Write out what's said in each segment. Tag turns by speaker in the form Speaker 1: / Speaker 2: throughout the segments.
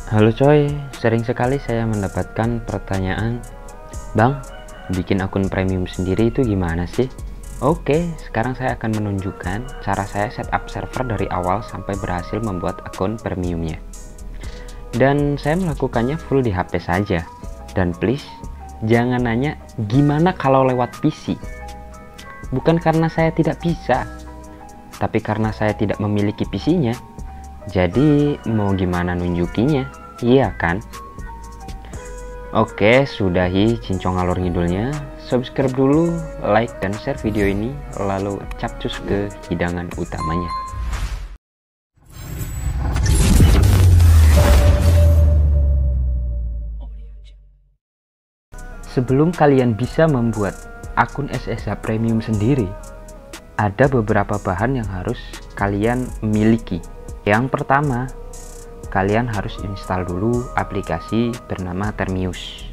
Speaker 1: Halo coy, sering sekali saya mendapatkan pertanyaan, Bang, bikin akun premium sendiri itu gimana sih? Oke, sekarang saya akan menunjukkan cara saya setup server dari awal sampai berhasil membuat akun premiumnya. Dan saya melakukannya full di HP saja. Dan please, jangan nanya gimana kalau lewat PC. Bukan karena saya tidak bisa, tapi karena saya tidak memiliki PC-nya. Jadi mau gimana nunjukinya, iya kan? Oke, sudahi cincong ngalor ngidulnya. Subscribe dulu, like dan share video ini, lalu capcus ke hidangan utamanya. Sebelum kalian bisa membuat akun SSH premium sendiri, ada beberapa bahan yang harus kalian miliki. Yang pertama, kalian harus install dulu aplikasi bernama Termius.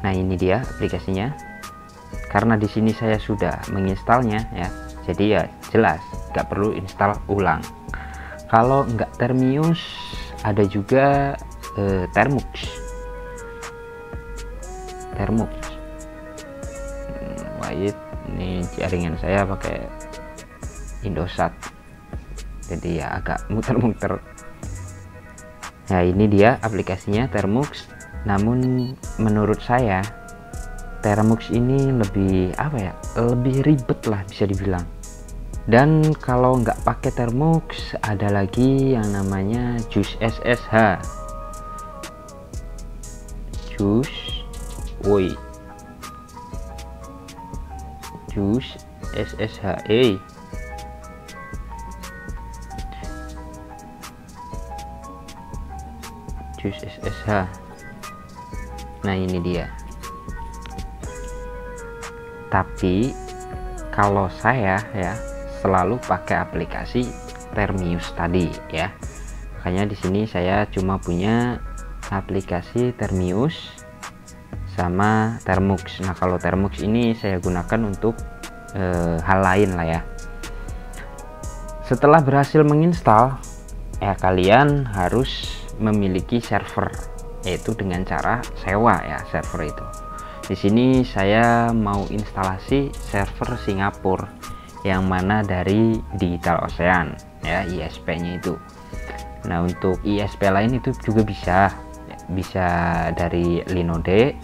Speaker 1: Nah, ini dia aplikasinya. Karena di sini saya sudah menginstalnya ya, jadi ya jelas nggak perlu install ulang. Kalau nggak Termius, ada juga Termux. Wait, ini jaringan saya pakai Indosat, jadi ya agak muter-muter. Nah, ini dia aplikasinya Termux. Namun menurut saya Termux ini lebih lebih ribet lah bisa dibilang. Dan kalau nggak pakai Termux, ada lagi yang namanya Juice SSH. Juice SSH. Juice SSH. Nah, ini dia. Tapi kalau saya ya selalu pakai aplikasi Termius tadi ya. Makanya di sini saya cuma punya aplikasi Termius sama Termux. Nah, kalau Termux ini saya gunakan untuk hal lain lah ya. Setelah berhasil menginstal, kalian harus memiliki server, yaitu dengan cara sewa ya server itu. Di sini saya mau instalasi server Singapura yang mana dari Digital Ocean ya, ISP-nya itu. Nah, untuk ISP lain itu juga bisa dari Linode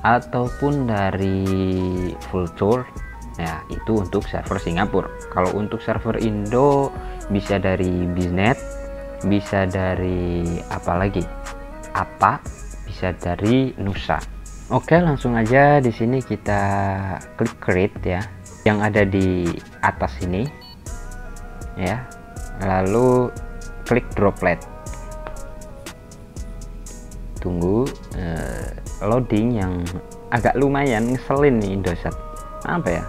Speaker 1: ataupun dari Vultr. Nah, itu untuk server Singapura. Kalau untuk server Indo bisa dari Biznet, bisa dari bisa dari Nusa. Oke, langsung aja di sini kita klik create ya, yang ada di atas ini ya, lalu klik droplet. Tunggu loading yang agak lumayan ngeselin nih Indosat. Apa ya?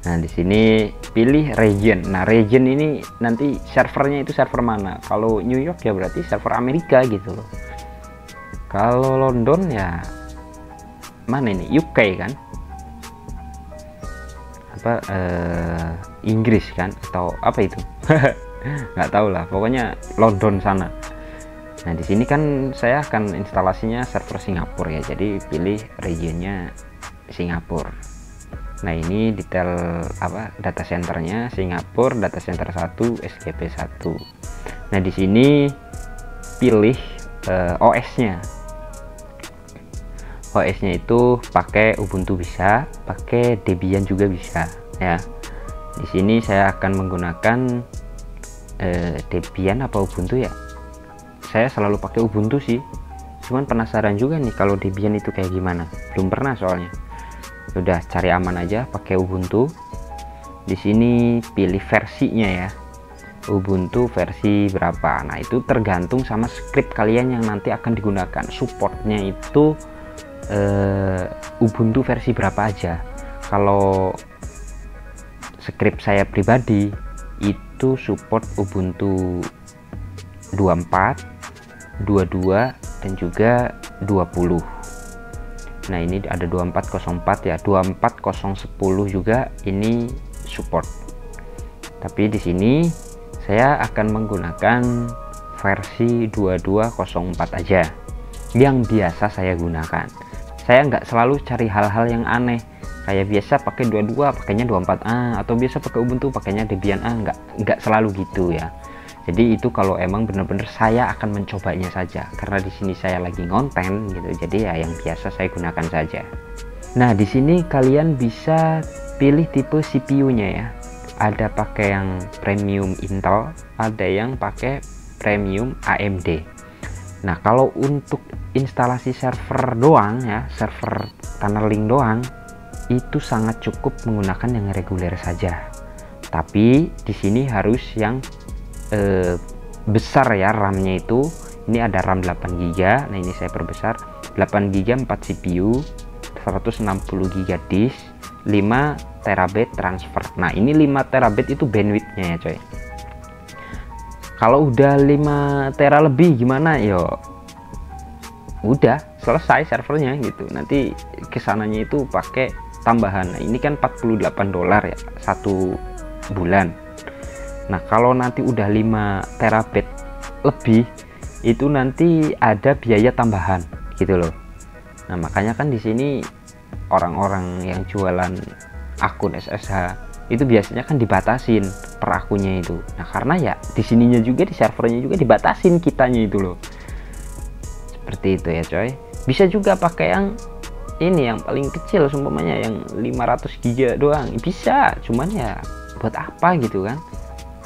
Speaker 1: Nah, di sini pilih region. Nah, region ini nanti servernya itu server mana. Kalau New York ya berarti server Amerika gitu loh. Kalau London ya mana ini? UK kan? Inggris kan? Atau apa itu? Nggak tahu lah. Pokoknya London sana. Nah, di sini kan saya akan instalasinya server Singapura ya. Jadi pilih regionnya Singapura. Nah, ini detail data centernya Singapura, data center 1, SGP 1. Nah, di sini pilih OS-nya. OS-nya itu pakai Ubuntu bisa, pakai Debian juga bisa ya. Di sini saya akan menggunakan Debian apa Ubuntu ya. Saya selalu pakai Ubuntu sih. Cuman penasaran juga nih kalau Debian itu kayak gimana. Belum pernah soalnya. Udah cari aman aja pakai Ubuntu. Di sini pilih versinya ya, Ubuntu versi berapa. Nah, itu tergantung sama script kalian yang nanti akan digunakan. Supportnya itu Ubuntu versi berapa aja. Kalau script saya pribadi itu support Ubuntu 24, 22 dan juga 20. Nah, ini ada 2404 ya, 24010 juga ini support. Tapi di sini saya akan menggunakan versi 2204 aja yang biasa saya gunakan. Saya nggak selalu cari hal-hal yang aneh, kayak biasa pakai 22 pakainya 24A, atau biasa pakai Ubuntu pakainya Debian A. Nggak selalu gitu ya. Jadi itu kalau emang bener-bener saya akan mencobanya saja, karena di sini saya lagi ngonten gitu, jadi ya yang biasa saya gunakan saja. Nah, di sini kalian bisa pilih tipe CPU-nya ya. Ada pakai yang premium Intel, ada yang pakai premium AMD. Nah, kalau untuk instalasi server doang ya, server tunneling doang, itu sangat cukup menggunakan yang reguler saja. Tapi di sini harus yang besar ya RAM-nya itu. Ini ada RAM 8GB. Nah, ini saya perbesar. 8GB 4 CPU, 160GB disk, 5 TB transfer. Nah, ini 5 TB itu bandwidthnya ya coy. Kalau udah 5 tera lebih gimana yo, udah selesai servernya gitu. Nanti kesananya itu pakai tambahan. Nah, ini kan $48 ya satu bulan. Nah, kalau nanti udah 5 TB lebih itu nanti ada biaya tambahan gitu loh. Nah, makanya kan di sini orang-orang yang jualan akun SSH itu biasanya kan dibatasin per akunnya itu. Nah, karena ya di sininya juga, di servernya juga dibatasin kitanya itu loh. Seperti itu ya coy. Bisa juga pakai yang ini yang paling kecil, seumpamanya yang 500 GB doang bisa. Cuman ya buat apa gitu kan?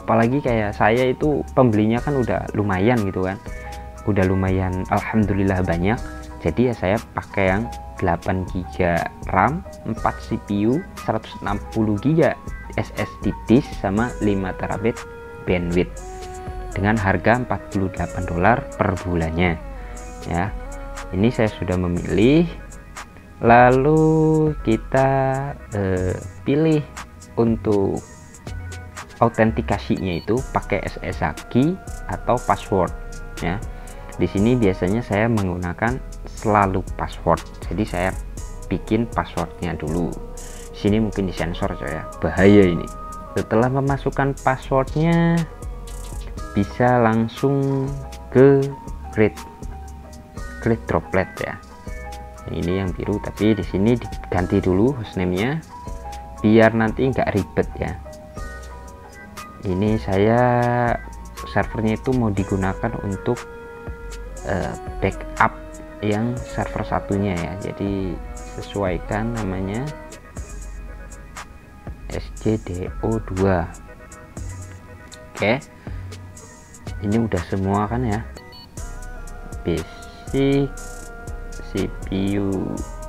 Speaker 1: Apalagi kayak saya itu pembelinya kan udah lumayan gitu kan. Udah lumayan, alhamdulillah banyak. Jadi ya saya pakai yang 8GB RAM, 4 CPU, 160GB SSD disk, sama 5 TB bandwidth dengan harga $48 per bulannya ya. Ini saya sudah memilih. Lalu kita pilih untuk autentikasinya itu pakai SSH key atau password ya. Di sini biasanya saya menggunakan selalu password, jadi saya bikin passwordnya dulu. Sini mungkin disensor coy ya, bahaya ini. Setelah memasukkan passwordnya, bisa langsung ke create droplet ya. Ini yang biru, tapi di sini diganti dulu hostname-nya biar nanti nggak ribet ya. Ini saya servernya itu mau digunakan untuk backup yang server satunya ya. Jadi sesuaikan namanya SGDO2. Oke, ini udah semua kan ya. Basic, CPU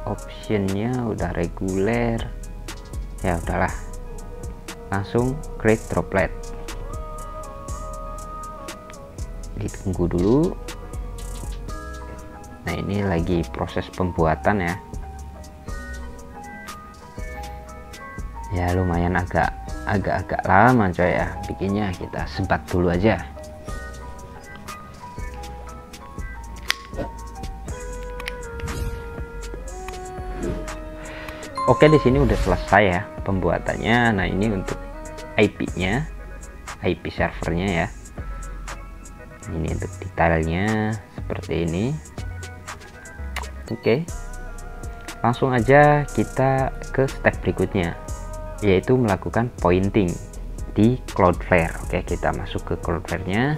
Speaker 1: optionnya udah reguler ya. Udahlah, langsung create droplet. Ditunggu dulu. Nah, ini lagi proses pembuatan ya. Ya lumayan agak lama coy ya bikinnya. Kita sebat dulu aja. Oke, di sini udah selesai ya pembuatannya. Nah, ini untuk IP-nya, IP servernya ya. Ini untuk detailnya seperti ini. Oke, langsung aja kita ke step berikutnya, yaitu melakukan pointing di Cloudflare. Oke, kita masuk ke Cloudflare-nya.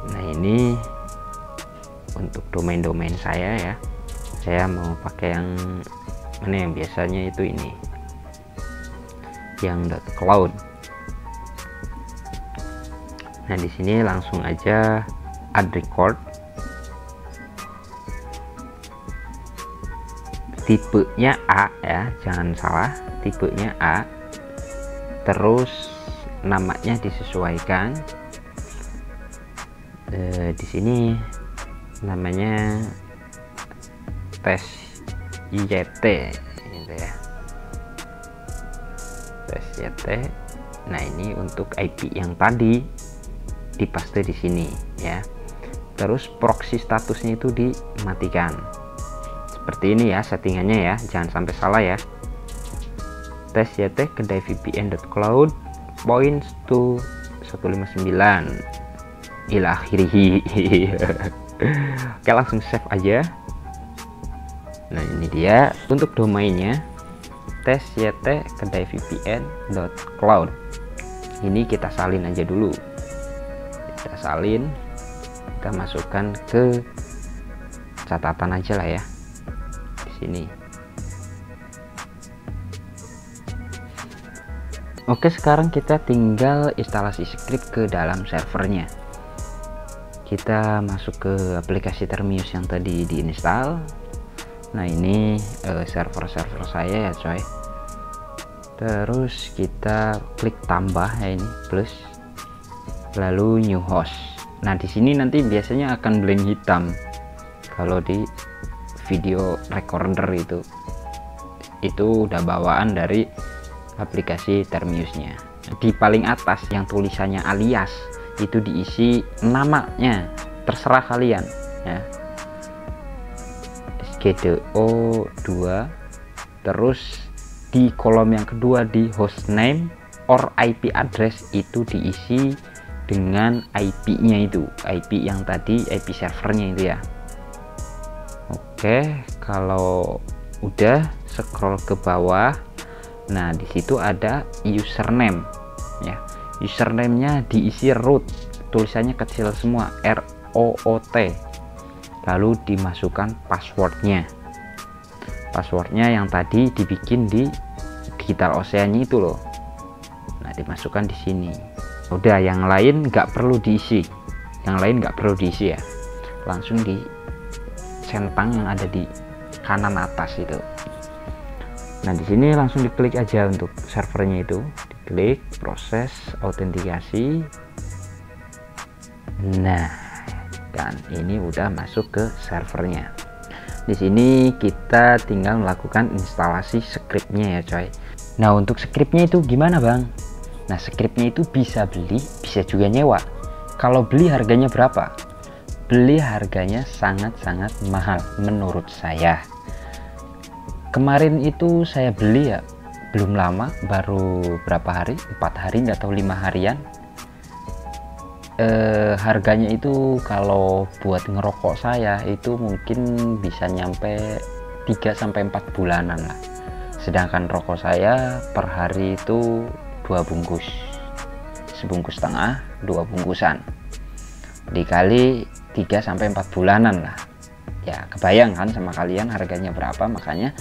Speaker 1: Nah, ini untuk domain-domain saya ya. Saya mau pakai yang mana, yang biasanya itu ini, yang .cloud. Nah, di sini langsung aja add record. Tipenya A ya, jangan salah, tipenya A. Terus namanya disesuaikan. Di sini namanya tes YT gitu ya, tes YT. Nah, ini untuk IP yang tadi dipaste di sini ya. Terus proxy statusnya itu dimatikan. Seperti ini ya settingannya ya, jangan sampai salah ya. Tes YT kedai VPN.cloud points to 159 ila akhirih. Oke, langsung save aja. Nah, ini dia untuk domainnya, tesyt-kedai-vpn.cloud. Ini kita salin aja dulu. Kita salin, kita masukkan ke catatan aja lah ya, di sini. Oke, sekarang kita tinggal instalasi script ke dalam servernya. Kita masuk ke aplikasi Termius yang tadi diinstal. Nah, ini server saya ya coy. Terus kita klik tambah ya, ini plus, lalu new host. Nah, di sini nanti biasanya akan blank hitam kalau di video recorder itu udah bawaan dari aplikasi Termiusnya. Di paling atas yang tulisannya alias itu diisi namanya, terserah kalian ya, SGDO2. Terus di kolom yang kedua di hostname or IP address itu diisi dengan IP-nya, itu IP yang tadi, IP servernya itu ya. Oke, kalau udah scroll ke bawah, nah di situ ada username ya. Username-nya diisi root, tulisannya kecil semua, ROOT. Lalu dimasukkan passwordnya. Passwordnya yang tadi dibikin di Digital Ocean itu loh. Nah, dimasukkan di sini. Udah, yang lain nggak perlu diisi. Yang lain nggak perlu diisi ya. Langsung di centang yang ada di kanan atas itu. Nah, di sini langsung diklik aja untuk servernya itu, diklik proses autentikasi. Nah, dan ini udah masuk ke servernya. Di sini kita tinggal melakukan instalasi scriptnya ya coy. Nah, untuk scriptnya itu gimana bang? Nah, scriptnya itu bisa beli, bisa juga nyewa. Kalau beli harganya berapa? Beli harganya sangat-sangat mahal menurut saya. Kemarin itu saya beli ya, belum lama, baru berapa hari, 4 hari nggak tahu 5 harian. Harganya itu kalau buat ngerokok saya itu mungkin bisa nyampe 3-4 bulanan lah. Sedangkan rokok saya per hari itu 2 bungkus, sebungkus setengah, 2 bungkusan, dikali 3-4 bulanan lah ya. Kebayang kan sama kalian harganya berapa? Makanya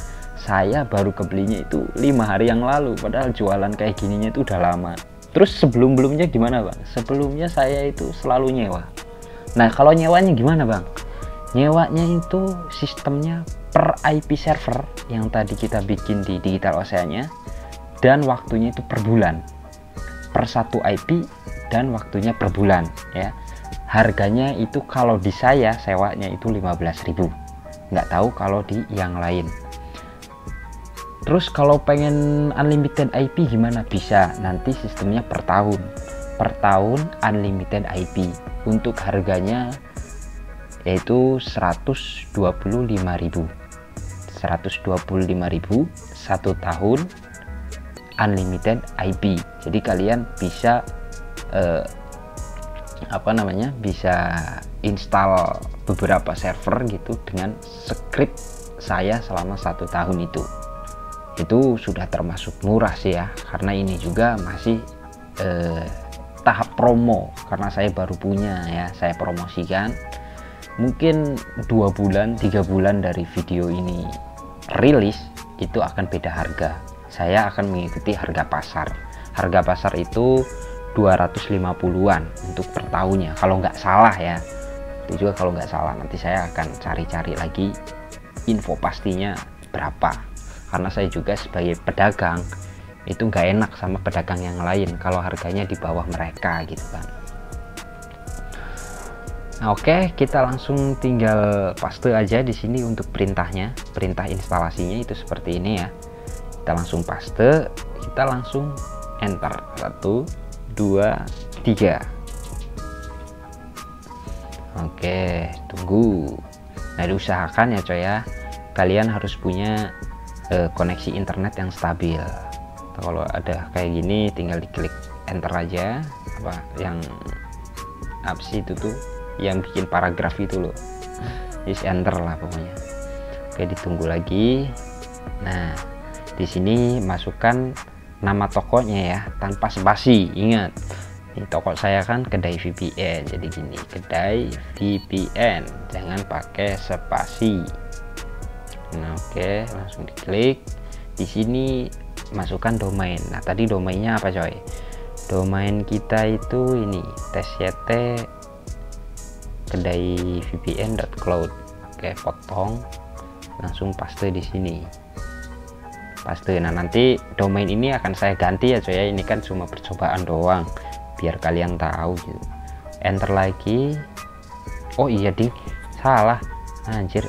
Speaker 1: saya baru kebelinya itu 5 hari yang lalu, padahal jualan kayak gininya itu udah lama. Terus sebelum-belumnya gimana bang? Sebelumnya saya itu selalu nyewa. Nah, kalau nyewanya gimana bang? Nyewanya itu sistemnya per IP server yang tadi kita bikin di Digital Ocean-nya, dan waktunya itu per bulan, per 1 IP, dan waktunya per bulan ya. Harganya itu kalau di saya sewanya itu 15.000. Nggak tahu kalau di yang lain. Terus kalau pengen unlimited IP gimana? Bisa, nanti sistemnya per tahun. Per tahun unlimited IP. Untuk harganya yaitu 125.000. 125.000 1 tahun unlimited IP. Jadi kalian bisa bisa install beberapa server gitu dengan script saya selama 1 tahun itu sudah termasuk murah sih ya, karena ini juga masih tahap promo, karena saya baru punya ya, saya promosikan. Mungkin 2 bulan 3 bulan dari video ini rilis itu akan beda harga. Saya akan mengikuti harga pasar. Harga pasar itu 250-an untuk per tahunnya kalau nggak salah ya. Itu juga kalau nggak salah, nanti saya akan cari-cari lagi info pastinya berapa, karena saya juga sebagai pedagang itu nggak enak sama pedagang yang lain kalau harganya di bawah mereka gitu kan. Nah, oke, kita langsung tinggal paste aja di sini untuk perintahnya. Perintah instalasinya itu seperti ini ya. Kita langsung paste, kita langsung enter. 1 2 3. Oke, tunggu. Nah, diusahakan ya coy ya, kalian harus punya koneksi internet yang stabil. Kalau ada kayak gini tinggal diklik enter aja. Apa yang apa sih itu tuh yang bikin paragraf itu loh, just enter lah pokoknya. Oke, ditunggu lagi. Nah, di sini masukkan nama tokonya ya, tanpa spasi. Ingat, ini toko saya kan Kedai VPN, jadi gini, Kedai VPN, jangan pakai spasi. Nah, oke, langsung diklik. Di sini masukkan domain. Nah, tadi domainnya apa coy? Domain kita itu ini tsyt kedai vpn.cloud. Oke, potong, langsung paste di sini, paste. Nah, nanti domain ini akan saya ganti ya coy ya, ini kan cuma percobaan doang biar kalian tahu gitu. Enter lagi. Oh iya ding, salah, anjir,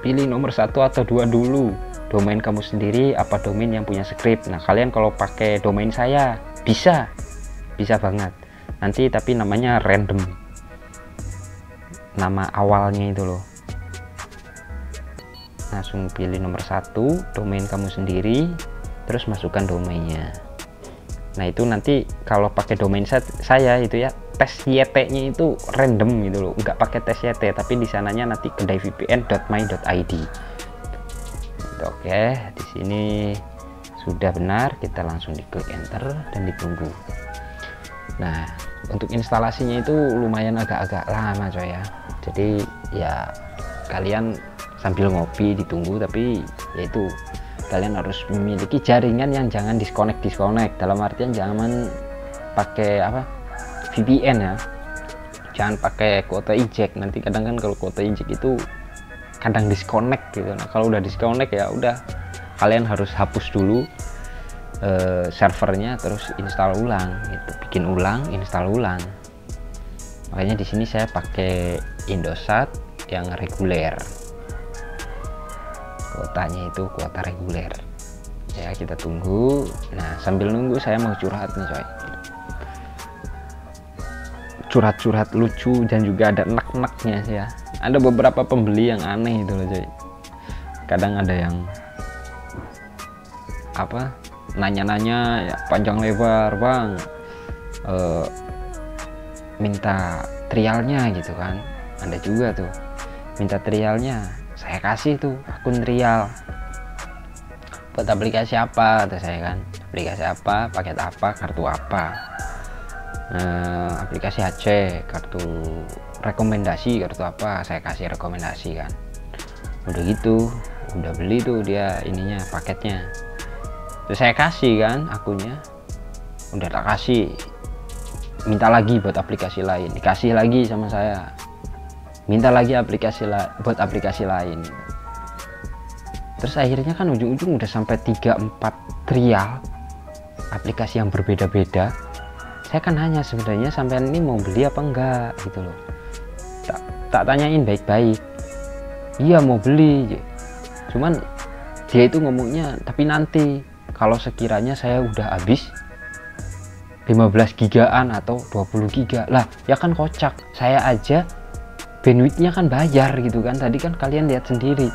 Speaker 1: pilih nomor 1 atau 2 dulu, domain kamu sendiri apa domain yang punya script. Nah, kalian kalau pakai domain saya bisa banget nanti, tapi namanya random, nama awalnya itu loh. Langsung pilih nomor 1 domain kamu sendiri, terus masukkan domainnya. Nah, itu nanti kalau pakai domain saya itu ya, tsyt nya itu random gitu loh, nggak pakai tsyt, tapi di sananya nanti kedaivpn.my.id. Oke, di sini sudah benar, kita langsung diklik enter dan ditunggu. Nah, untuk instalasinya itu lumayan agak-agak lama coy ya, jadi ya kalian sambil ngopi ditunggu, tapi yaitu kalian harus memiliki jaringan yang jangan disconnect, dalam artian jangan pakai apa VPN ya, jangan pakai kuota eject. Nanti kadang kan kalau kuota eject itu kadang disconnect gitu. Nah, kalau udah disconnect ya udah, kalian harus hapus dulu servernya, terus install ulang gitu, bikin ulang, install ulang. Makanya di sini saya pakai Indosat yang reguler, kuotanya itu kuota reguler ya. Kita tunggu. Nah, sambil nunggu saya mau curhat nih coy, curhat lucu dan juga ada enak-enaknya ya. Ada beberapa pembeli yang aneh itu loh coy, kadang ada yang apa nanya-nanya ya, panjang lebar, bang, minta trialnya gitu kan. Ada juga tuh minta trialnya, saya kasih tuh akun trial buat aplikasi apa, kata saya kan, aplikasi apa, paket apa, kartu apa, aplikasi HC, kartu rekomendasi, kartu apa, saya kasih rekomendasi kan. Udah gitu, udah beli tuh dia ininya, paketnya, terus saya kasih kan akunnya, udah tak kasih, minta lagi buat aplikasi lain, dikasih lagi sama saya, minta lagi buat aplikasi lain. Terus akhirnya kan ujung-ujung udah sampai 3-4 trial aplikasi yang berbeda-beda. Saya kan hanya sebenarnya sampean ini mau beli apa enggak gitu loh, tak tanyain baik-baik, iya mau beli, cuman dia itu ngomongnya tapi nanti kalau sekiranya saya udah habis 15 gigaan atau 20 giga lah, ya kan kocak. Saya aja bandwidthnya kan bayar gitu kan, tadi kan kalian lihat sendiri,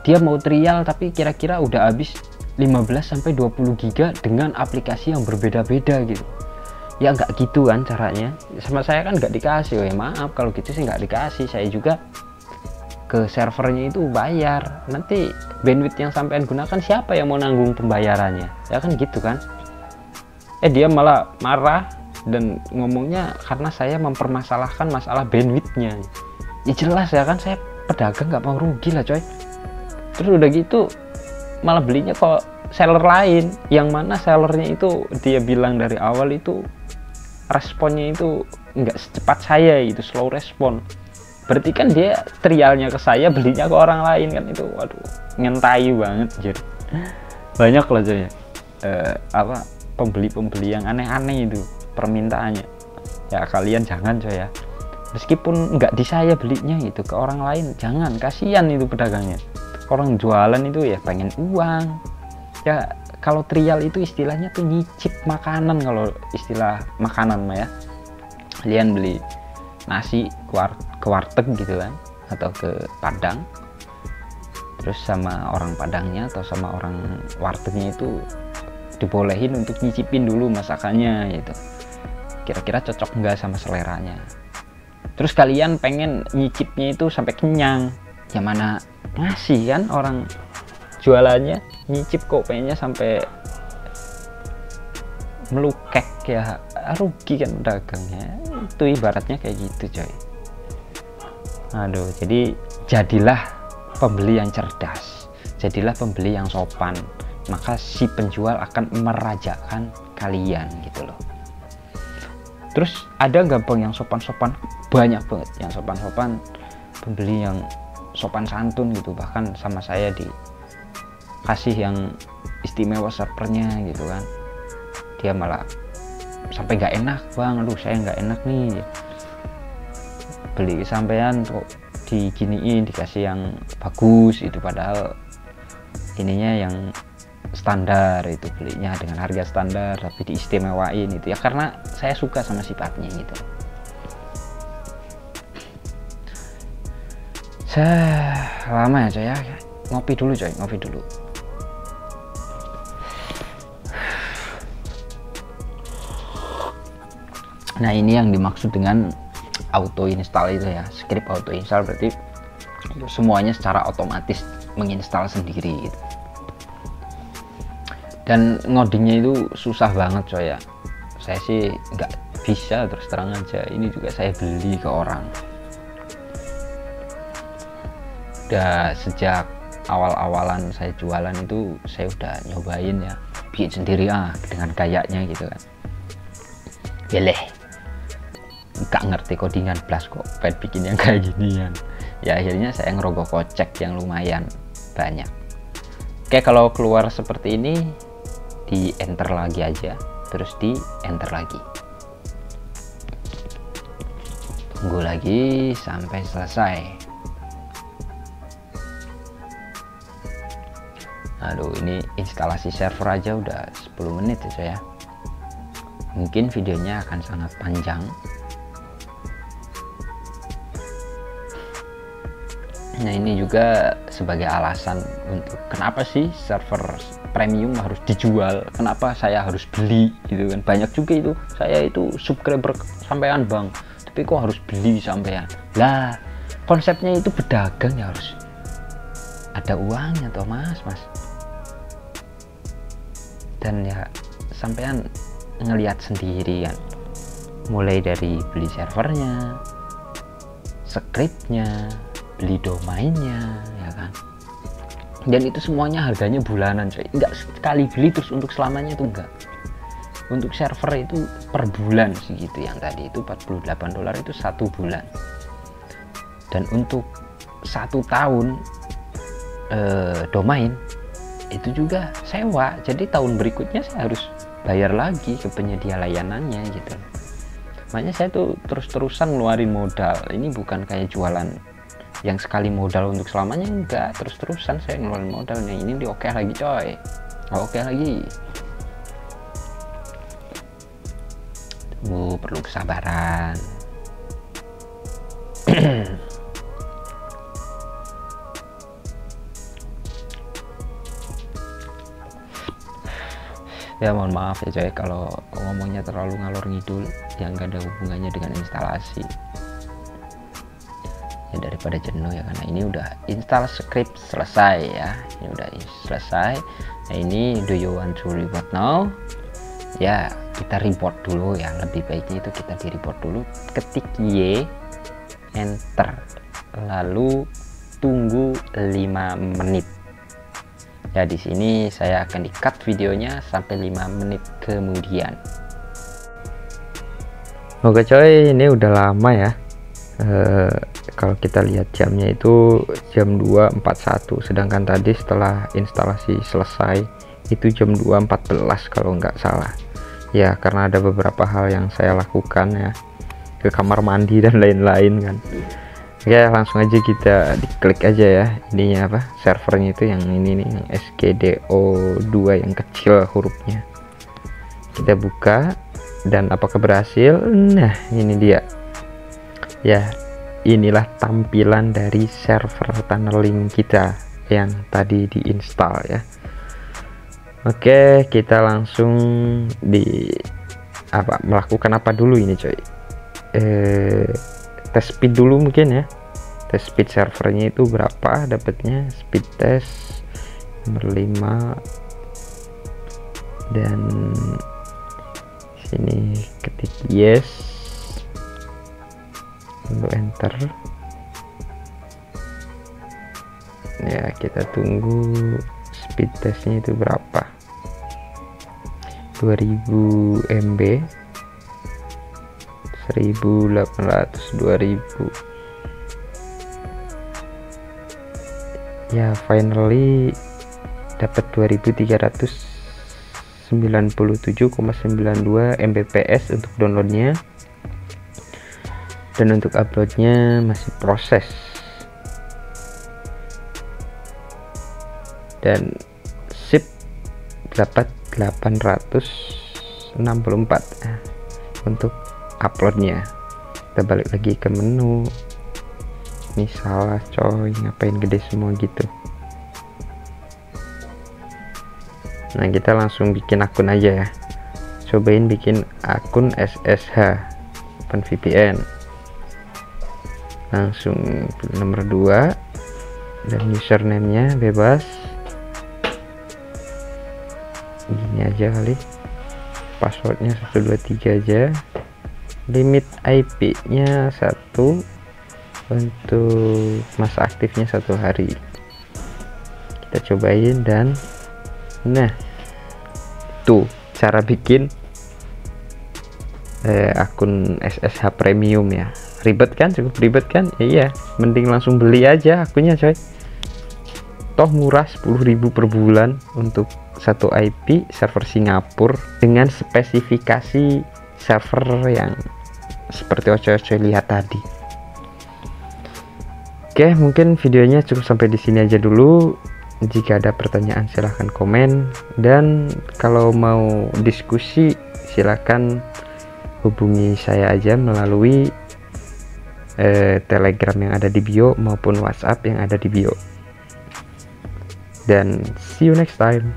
Speaker 1: dia mau trial tapi kira-kira udah habis 15-20 giga dengan aplikasi yang berbeda-beda gitu. Ya nggak gitu kan caranya, sama saya kan nggak dikasih. Oh ya maaf kalau gitu sih nggak dikasih, saya juga ke servernya itu bayar, nanti bandwidth yang sampean gunakan siapa yang mau nanggung pembayarannya, ya kan gitu kan. Dia malah marah dan ngomongnya karena saya mempermasalahkan masalah bandwidthnya. Ya jelas ya kan, saya pedagang nggak mau rugi lah coy. Terus udah gitu malah belinya kok seller lain, yang mana sellernya itu dia bilang dari awal itu responnya itu nggak secepat saya, itu slow respon. Berarti kan dia trialnya ke saya, belinya ke orang lain kan, itu waduh ngentai banget jadi. Banyak lah coy apa pembeli-pembeli yang aneh-aneh itu permintaannya. Ya kalian jangan coy ya, meskipun nggak di saya belinya itu, ke orang lain jangan, kasihan itu pedagangnya. Orang jualan itu ya pengen uang ya. Kalau trial itu istilahnya tuh nyicip makanan, kalau istilah makanan mah ya. Kalian beli nasi ke warteg gitu kan, atau ke Padang, terus sama orang Padangnya atau sama orang wartegnya itu dibolehin untuk nyicipin dulu masakannya gitu, kira-kira cocok nggak sama seleranya. Terus kalian pengen nyicipnya itu sampai kenyang, yang mana ngasih kan orang jualannya nyicip kok pengennya sampai melukek, ya rugi kan dagangnya. Itu ibaratnya kayak gitu coy. Aduh, jadi jadilah pembeli yang cerdas, jadilah pembeli yang sopan, maka si penjual akan merajakan kalian gitu loh. Terus ada nggak bang yang sopan-sopan? Banyak banget yang sopan-sopan, pembeli yang sopan santun gitu, bahkan sama saya dikasih yang istimewa servernya gitu kan, dia malah sampai nggak enak, bang aduh saya nggak enak nih beli sampean kok diginiin, dikasih yang bagus itu, padahal ininya yang standar, itu belinya dengan harga standar tapi diistimewain itu ya karena saya suka sama sifatnya gitu. Lama ya coy ya, ngopi dulu coy, ngopi dulu. Nah ini yang dimaksud dengan auto install itu ya, script auto install berarti semuanya secara otomatis menginstal sendiri gitu. Dan ngodingnya itu susah banget coy ya, saya sih nggak bisa terus terang aja, ini juga saya beli ke orang. Udah sejak awal-awalan saya jualan itu saya udah nyobain ya bikin sendiri dengan gayanya gitu kan. Yeleh, nggak ngerti codingan plus kok pengen bikin yang kayak ginian. Ya akhirnya saya ngerogoh kocek yang lumayan banyak. Oke, kalau keluar seperti ini di enter lagi aja, terus di enter lagi, tunggu lagi sampai selesai. Aduh, ini instalasi server aja udah 10 menit ya saya. Mungkin videonya akan sangat panjang. Nah ini juga sebagai alasan untuk kenapa sih server premium harus dijual, kenapa saya harus beli gitu kan. Banyak juga itu, saya itu subscriber sampean bang, tapi kok harus beli sampean. Lah konsepnya itu berdagang ya harus ada uangnya toh mas. Dan ya sampean ngelihat sendiri kan, mulai dari beli servernya, scriptnya, beli domainnya ya kan, dan itu semuanya harganya bulanan coy, nggak sekali beli terus untuk selamanya itu enggak. Untuk server itu per bulan segitu, yang tadi itu $48 itu 1 bulan, dan untuk 1 tahun domain itu juga sewa, jadi tahun berikutnya saya harus bayar lagi ke penyedia layanannya gitu. Makanya saya tuh terus-terusan ngeluarin modal, ini bukan kayak jualan yang sekali modal untuk selamanya, enggak, terus-terusan saya ngeluarin modalnya. Ini di oke lagi coy, oke lagi. Perlu kesabaran. Ya mohon maaf ya coy kalau ngomongnya terlalu ngalor ngidul yang gak ada hubungannya dengan instalasi. Ya daripada jenuh ya, karena ini udah install script selesai ya, ini udah selesai. Nah ini do you want to report now? Ya kita report dulu ya, lebih baiknya itu kita di report dulu, ketik Y, enter, lalu tunggu 5 menit. Ya di sini saya akan di-cut videonya sampai 5 menit kemudian. Oke coy, ini udah lama ya. Kalau kita lihat jamnya itu jam 2.41, sedangkan tadi setelah instalasi selesai itu jam 2.14 kalau nggak salah. Ya karena ada beberapa hal yang saya lakukan ya, ke kamar mandi dan lain-lain kan. Ya langsung aja kita diklik aja ya, ininya apa, servernya itu yang ini nih, yang SGDO2 yang kecil hurufnya. Kita buka, dan apakah berhasil? Nah ini dia ya, inilah tampilan dari server tunneling kita yang tadi diinstal ya. Oke, kita langsung melakukan apa dulu ini coy. Tes speed dulu mungkin ya. Tes speed servernya itu berapa dapatnya, speed test nomor 5, dan sini ketik yes, lalu enter. Ya, kita tunggu speed testnya itu berapa, 2000 MB, 1800, 2000. Ya, finally dapat 2397,92 Mbps untuk downloadnya, dan untuk uploadnya masih proses. Dan sip, dapat 864 untuk uploadnya. Kita balik lagi ke menu. Ini salah coy, ngapain gede semua gitu. Nah, kita langsung bikin akun aja ya. Cobain bikin akun SSH OpenVPN. Langsung nomor 2 dan username-nya bebas. Gini aja kali. Passwordnya 123 aja. Limit IP-nya 1. Untuk masa aktifnya 1 hari. Kita cobain, dan nah, tuh cara bikin akun SSH premium ya. Ribet kan, cukup ribet kan? Iya, mending langsung beli aja akunnya coy. Toh murah, 10.000 per bulan untuk 1 IP server Singapura dengan spesifikasi server yang seperti oce-oce lihat tadi. Oke, mungkin videonya cukup sampai di sini aja dulu. Jika ada pertanyaan silahkan komen, dan kalau mau diskusi silahkan hubungi saya aja melalui Telegram yang ada di bio maupun WhatsApp yang ada di bio. Dan see you next time.